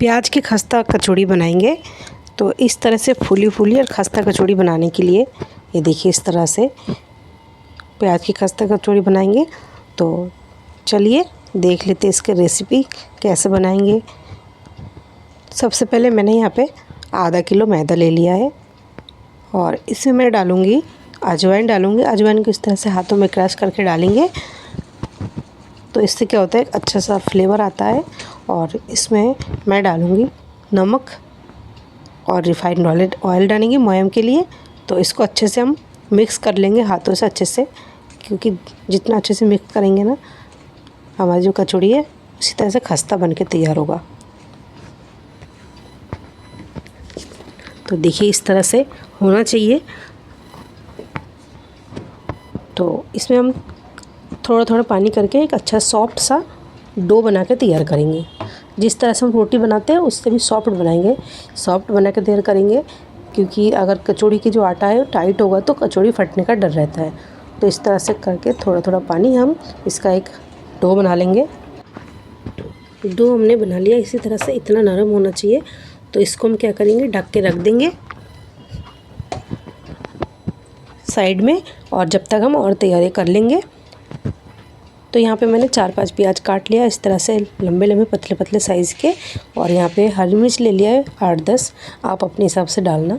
प्याज की खस्ता कचौड़ी बनाएंगे। तो इस तरह से फूली फूली और खस्ता कचौड़ी बनाने के लिए ये देखिए इस तरह से प्याज की खस्ता कचौड़ी बनाएंगे। तो चलिए देख लेते हैं इसकी रेसिपी कैसे बनाएंगे। सबसे पहले मैंने यहाँ पे आधा किलो मैदा ले लिया है और इसमें मैं डालूँगी अजवाइन अजवाइन को इस तरह से हाथों में क्रश करके डालेंगे तो इससे क्या होता है अच्छा सा फ्लेवर आता है। और इसमें मैं डालूँगी नमक और रिफाइंड ऑयल डालेंगे मोयम के लिए। तो इसको अच्छे से हम मिक्स कर लेंगे हाथों से अच्छे से, क्योंकि जितना अच्छे से मिक्स करेंगे ना हमारी जो कचौड़ी है उसी तरह से खस्ता बन के तैयार होगा। तो देखिए इस तरह से होना चाहिए। तो इसमें हम थोड़ा थोड़ा पानी करके एक अच्छा सॉफ्ट सा डो बना के तैयार करेंगे। जिस तरह से हम रोटी बनाते हैं उससे भी सॉफ्ट बनाएंगे, सॉफ्ट बना के तैयार करेंगे, क्योंकि अगर कचौड़ी की जो आटा है टाइट होगा तो कचौड़ी फटने का डर रहता है। तो इस तरह से करके थोड़ा थोड़ा पानी हम इसका एक डो बना लेंगे। डो हमने बना लिया इसी तरह से, इतना नरम होना चाहिए। तो इसको हम क्या करेंगे ढक के रख देंगे साइड में, और जब तक हम और तैयारी कर लेंगे। तो यहाँ पे मैंने 4-5 प्याज काट लिया इस तरह से लंबे लंबे पतले पतले साइज़ के, और यहाँ पे हरी मिर्च ले लिया है 8-10, आप अपने हिसाब से डालना।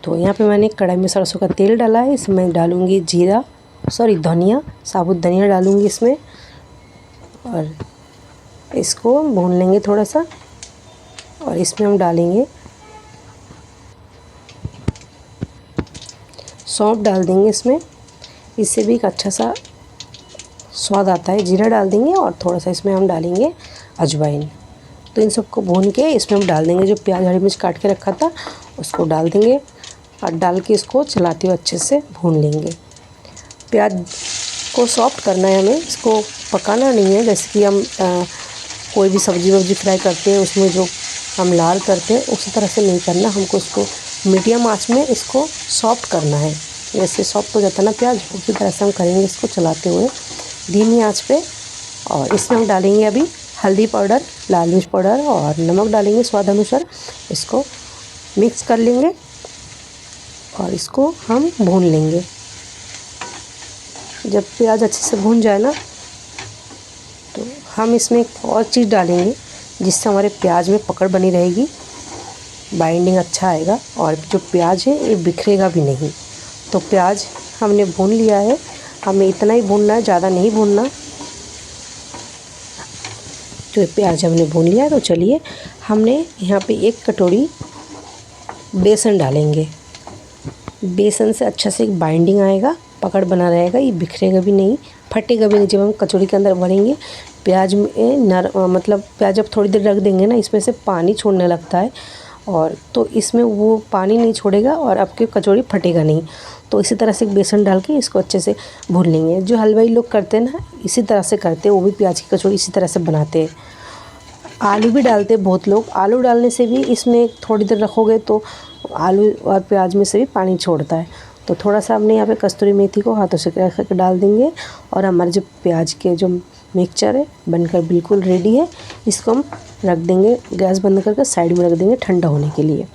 तो यहाँ पे मैंने कढ़ाई में सरसों का तेल डाला है, इसमें डालूँगी धनिया, साबुत धनिया डालूँगी इसमें, और इसको भून लेंगे थोड़ा सा। और इसमें हम डालेंगे सौंफ डाल देंगे इसमें, इससे भी एक अच्छा सा स्वाद आता है। जीरा डाल देंगे और थोड़ा सा इसमें हम डालेंगे अजवाइन। तो इन सबको भून के इसमें हम डाल देंगे जो प्याज हरी मिर्च काट के रखा था उसको डाल देंगे, और डाल के इसको चलाते हुए अच्छे से भून लेंगे। प्याज को सॉफ्ट करना है हमें, इसको पकाना नहीं है। जैसे कि हम कोई भी सब्ज़ी वब्जी फ्राई करते हैं उसमें जो हम लाल करते हैं उसी तरह से नहीं करना, हमको इसको मीडियम आंच में इसको सॉफ्ट करना है। जैसे सॉफ्ट हो जाता है ना प्याज, उसी तरह से हम करेंगे इसको चलाते हुए धीमी आंच पे। और इसमें हम डालेंगे अभी हल्दी पाउडर, लाल मिर्च पाउडर और नमक डालेंगे स्वाद अनुसार। इसको मिक्स कर लेंगे और इसको हम भून लेंगे। जब प्याज अच्छे से भून जाए ना तो हम इसमें एक और चीज़ डालेंगे जिससे हमारे प्याज में पकड़ बनी रहेगी, बाइंडिंग अच्छा आएगा, और जो प्याज है ये बिखरेगा भी नहीं। तो प्याज हमने भून लिया है, हमें इतना ही भूनना है, ज़्यादा नहीं भूनना। तो प्याज हमने भून लिया है। तो चलिए हमने यहाँ पे 1 कटोरी बेसन डालेंगे। बेसन से अच्छा से एक बाइंडिंग आएगा, पकड़ बना रहेगा, ये बिखरेगा भी नहीं, फटेगा भी नहीं। जब हम कचौड़ी के अंदर भरेंगे प्याज में मतलब प्याज जब थोड़ी देर रख देंगे ना इसमें से पानी छोड़ने लगता है, और तो इसमें वो पानी नहीं छोड़ेगा और आपकी कचौड़ी फटेगा नहीं। तो इसी तरह से बेसन डाल के इसको अच्छे से भून लेंगे। जो हलवाई लोग करते हैं ना इसी तरह से करते हैं, वो भी प्याज की कचौड़ी इसी तरह से बनाते हैं। आलू भी डालते हैं बहुत लोग, आलू डालने से भी इसमें थोड़ी देर रखोगे तो आलू और प्याज में से भी पानी छोड़ता है। तो थोड़ा सा हमने यहाँ पे कस्तूरी मेथी को हाथों से क्रश करके डाल देंगे, और हमारे जो प्याज के जो मिक्सचर है बनकर बिल्कुल रेडी है। इसको हम रख देंगे, गैस बंद करके साइड में रख देंगे ठंडा होने के लिए।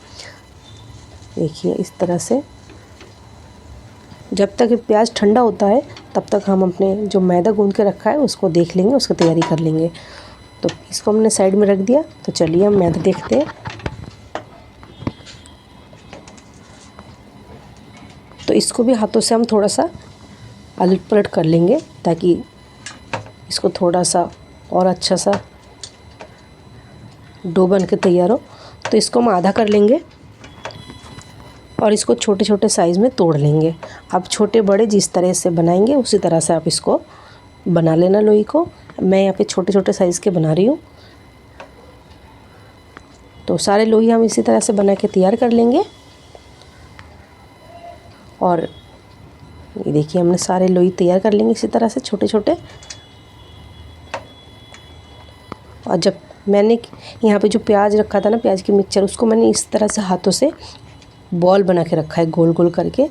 देखिए इस तरह से जब तक प्याज ठंडा होता है तब तक हम अपने जो मैदा गूंद के रखा है उसको देख लेंगे, उसकी तैयारी कर लेंगे। तो इसको हमने साइड में रख दिया। तो चलिए हम मैदा देखते हैं। तो इसको भी हाथों से हम थोड़ा सा अलट पलट कर लेंगे ताकि इसको थोड़ा सा और अच्छा सा डो बन के तैयार हो। तो इसको हम आधा कर लेंगे और इसको छोटे छोटे साइज़ में तोड़ लेंगे। आप छोटे बड़े जिस तरह से बनाएंगे उसी तरह से आप इसको बना लेना लोई को। मैं यहाँ पे छोटे छोटे साइज़ के बना रही हूँ। तो सारे लोई हम इसी तरह से बना के तैयार कर लेंगे। और ये देखिए हमने सारे लोई तैयार कर लेंगे इसी तरह से छोटे छोटे। और जब मैंने यहाँ पे जो प्याज रखा था ना प्याज की मिक्सचर, उसको मैंने इस तरह से हाथों से बॉल बना के रखा है गोल गोल करके,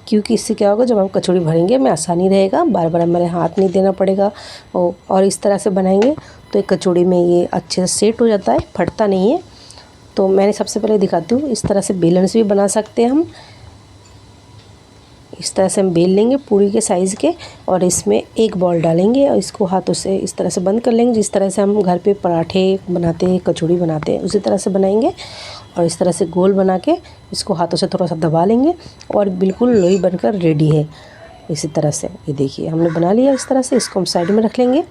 क्योंकि इससे क्या होगा जब हम कचौड़ी भरेंगे हमें आसानी रहेगा, बार बार हमारे हाथ नहीं देना पड़ेगा। और इस तरह से बनाएंगे तो एक कचौड़ी में ये अच्छे से सेट हो जाता है, फटता नहीं है। तो मैंने सबसे पहले दिखाती हूँ, इस तरह से बेलन से भी बना सकते हैं हम। इस तरह से हम बेल लेंगे पूरी के साइज़ के, और इसमें एक बॉल डालेंगे और इसको हाथों से इस तरह से बंद कर लेंगे। जिस तरह से हम घर पे पराठे बनाते हैं, कचौड़ी बनाते हैं, उसी तरह से बनाएंगे। और इस तरह से गोल बना के इसको हाथों से थोड़ा सा दबा लेंगे और बिल्कुल लोई बनकर रेडी है। इसी तरह से ये देखिए हमने बना लिया। इस तरह से इसको हम साइड में रख लेंगे।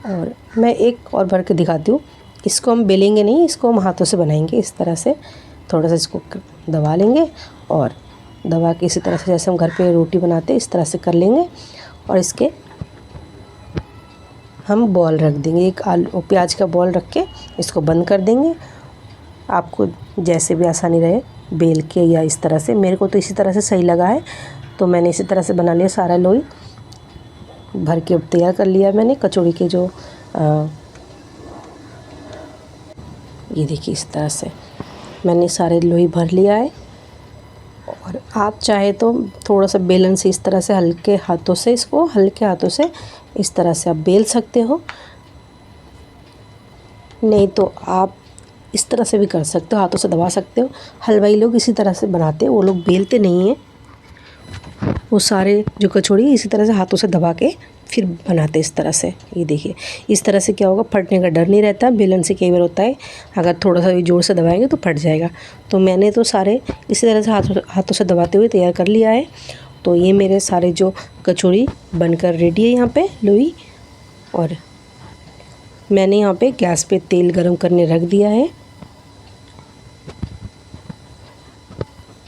और मैं एक और भर के दिखाती हूँ। इसको हम बेलेंगे नहीं, इसको हम हाथों से बनाएंगे। इस तरह से थोड़ा सा इसको दबा लेंगे और दबा के इसी तरह से जैसे हम घर पे रोटी बनाते हैं इस तरह से कर लेंगे। और इसके हम बॉल रख देंगे, एक आलू प्याज का बॉल रख के इसको बंद कर देंगे। आपको जैसे भी आसानी रहे, बेल के या इस तरह से। मेरे को तो इसी तरह से सही लगा है, तो मैंने इसी तरह से बना लिया। सारा लोई भर के तैयार कर लिया मैंने कचौड़ी के जो ये देखिए इस तरह से मैंने सारे लोई भर लिया है। और आप चाहे तो थोड़ा सा बेलन से इस तरह से हल्के हाथों से इसको हल्के हाथों से इस तरह से आप बेल सकते हो, नहीं तो आप इस तरह से भी कर सकते हो, हाथों से दबा सकते हो। हलवाई लोग इसी तरह से बनाते हैं, वो लोग बेलते नहीं हैं। वो सारे जो कचौड़ी इसी तरह से हाथों से दबा के फिर बनाते इस तरह से। ये देखिए इस तरह से क्या होगा, फटने का डर नहीं रहता। बेलन से कई बार होता है अगर थोड़ा सा भी ज़ोर से दबाएंगे तो फट जाएगा। तो मैंने तो सारे इसी तरह से हाथों से दबाते हुए तैयार कर लिया है। तो ये मेरे सारे जो कचौड़ी बनकर रेडी है यहाँ पे लोई। और मैंने यहाँ पे गैस पे तेल गरम करने रख दिया है।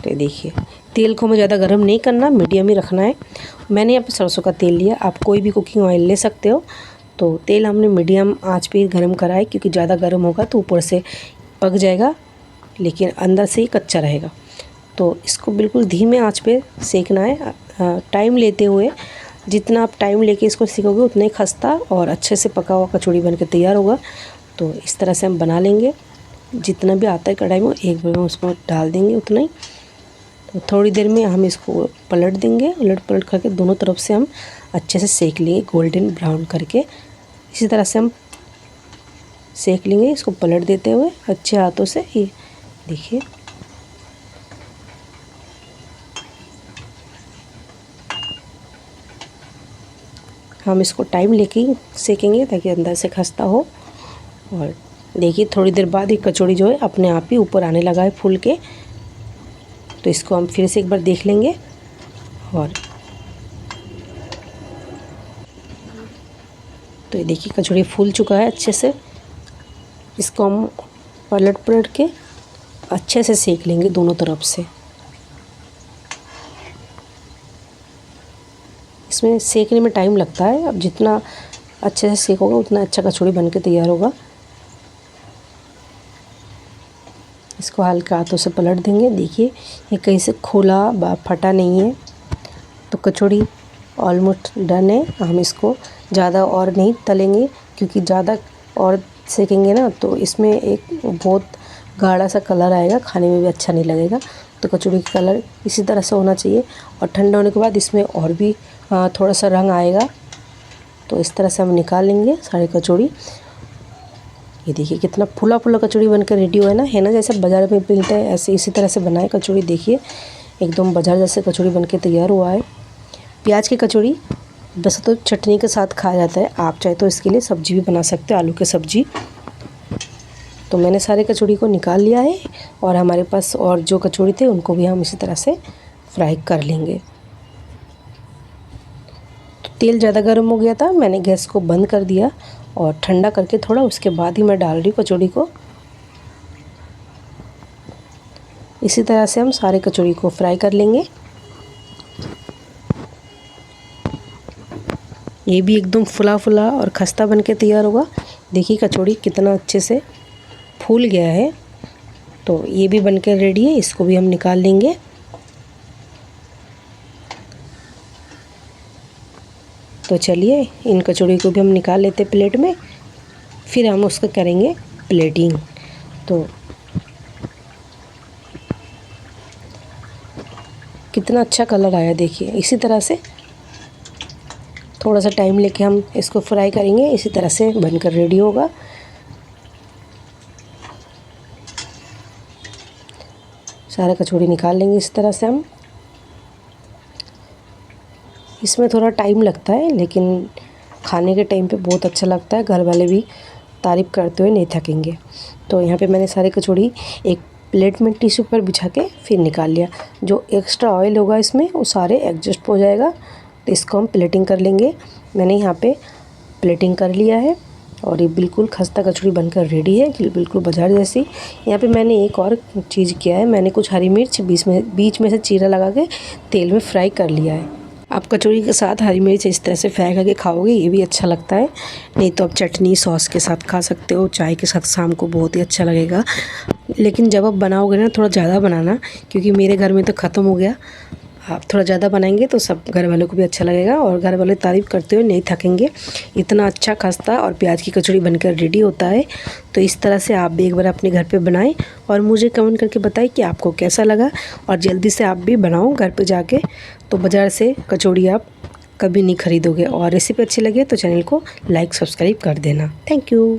तो देखिए तेल को हमें ज़्यादा गर्म नहीं करना, मीडियम ही रखना है। मैंने यहाँ पे सरसों का तेल लिया, आप कोई भी कुकिंग ऑयल ले सकते हो। तो तेल हमने मीडियम आंच पे गर्म करा है, क्योंकि ज़्यादा गर्म होगा तो ऊपर से पक जाएगा लेकिन अंदर से ही कच्चा रहेगा। तो इसको बिल्कुल धीमे आंच पे सेकना है, टाइम लेते हुए। जितना आप टाइम लेके इसको सेकोगे उतना ही खस्ता और अच्छे से पका हुआ कचौड़ी बन के तैयार होगा। तो इस तरह से हम बना लेंगे। जितना भी आता है कढ़ाई में एक बार में उसमें डाल देंगे उतना ही। तो थोड़ी देर में हम इसको पलट देंगे, उलट पलट करके दोनों तरफ से हम अच्छे से सेक लेंगे, गोल्डन ब्राउन करके। इसी तरह से हम सेक लेंगे इसको पलट देते हुए अच्छे हाथों से। ये देखिए हम इसको टाइम लेके ही सेकेंगे ताकि अंदर से खस्ता हो। और देखिए थोड़ी देर बाद ये कचौड़ी जो है अपने आप ही ऊपर आने लगा है फूल के। तो इसको हम फिर से एक बार देख लेंगे। और तो ये देखिए कचौड़ी फूल चुका है अच्छे से। इसको हम पलट पलट के अच्छे से सेक लेंगे दोनों तरफ से। इसमें सेकने में टाइम लगता है, अब जितना अच्छे से सेकोगा उतना अच्छा कचौड़ी बन के तैयार होगा। इसको हल्के हाथों से पलट देंगे। देखिए ये कहीं से खुला फटा नहीं है। तो कचौड़ी ऑलमोस्ट डन है। हम इसको ज़्यादा और नहीं तलेंगे, क्योंकि ज़्यादा और सेकेंगे ना तो इसमें एक बहुत गाढ़ा सा कलर आएगा, खाने में भी अच्छा नहीं लगेगा। तो कचौड़ी का कलर इसी तरह से होना चाहिए। और ठंडा होने के बाद इसमें और भी थोड़ा सा रंग आएगा। तो इस तरह से हम निकाल लेंगे सारी कचौड़ी। ये देखिए कितना फूला फूला कचौड़ी बनकर रेडी हुआ है ना, जैसे बाज़ार में मिलता है ऐसे इसी तरह से बनाए कचौड़ी। देखिए एकदम बाज़ार जैसे कचौड़ी बनके तैयार हुआ है। प्याज की कचौड़ी वैसे तो चटनी के साथ खाया जाता है, आप चाहे तो इसके लिए सब्जी भी बना सकते हो, आलू की सब्जी। तो मैंने सारे कचौड़ी को निकाल लिया है और हमारे पास और जो कचौड़ी थे उनको भी हम इसी तरह से फ्राई कर लेंगे। तो तेल ज़्यादा गर्म हो गया था, मैंने गैस को बंद कर दिया और ठंडा करके थोड़ा उसके बाद ही मैं डाल रही हूँ कचौड़ी को। इसी तरह से हम सारे कचौड़ी को फ्राई कर लेंगे। ये भी एकदम फुला फुला और खस्ता बन के तैयार होगा। देखिए कचौड़ी कितना अच्छे से फूल गया है। तो ये भी बनकर रेडी है, इसको भी हम निकाल लेंगे। तो चलिए इन कचौड़ी को भी हम निकाल लेते प्लेट में, फिर हम उसको करेंगे प्लेटिंग। तो कितना अच्छा कलर आया देखिए। इसी तरह से थोड़ा सा टाइम लेके हम इसको फ्राई करेंगे, इसी तरह से बनकर रेडी होगा। सारा कचौड़ी निकाल लेंगे इस तरह से हम। इसमें थोड़ा टाइम लगता है लेकिन खाने के टाइम पे बहुत अच्छा लगता है, घर वाले भी तारीफ़ करते हुए नहीं थकेंगे। तो यहाँ पे मैंने सारी कचौड़ी एक प्लेट में टिश्यू पर बिछा के फिर निकाल लिया। जो एक्स्ट्रा ऑयल होगा इसमें वो सारे एडजस्ट हो जाएगा। तो इसको हम प्लेटिंग कर लेंगे। मैंने यहाँ पे प्लेटिंग कर लिया है और ये बिल्कुल खस्ता कचौड़ी बनकर रेडी है, बिल्कुल बाजार जैसी। यहाँ पे मैंने एक और चीज़ किया है, मैंने कुछ हरी मिर्च बीच में से चीरा लगा के तेल में फ्राई कर लिया है। आप कचौड़ी के साथ हरी मिर्च इस तरह से फ्राई करके खाओगे, ये भी अच्छा लगता है। नहीं तो आप चटनी सॉस के साथ खा सकते हो, चाय के साथ शाम को बहुत ही अच्छा लगेगा। लेकिन जब आप बनाओगे ना थोड़ा ज़्यादा बनाना, क्योंकि मेरे घर में तो ख़त्म हो गया। आप थोड़ा ज़्यादा बनाएंगे तो सब घर वालों को भी अच्छा लगेगा और घर वाले तारीफ़ करते हुए नहीं थकेंगे। इतना अच्छा खस्ता और प्याज की कचौड़ी बनकर रेडी होता है। तो इस तरह से आप भी एक बार अपने घर पे बनाएं और मुझे कमेंट करके बताएं कि आपको कैसा लगा। और जल्दी से आप भी बनाओ घर पे जाके, तो बाज़ार से कचौड़ी आप कभी नहीं ख़रीदोगे। और रेसिपी अच्छी लगे तो चैनल को लाइक सब्सक्राइब कर देना। Thank you.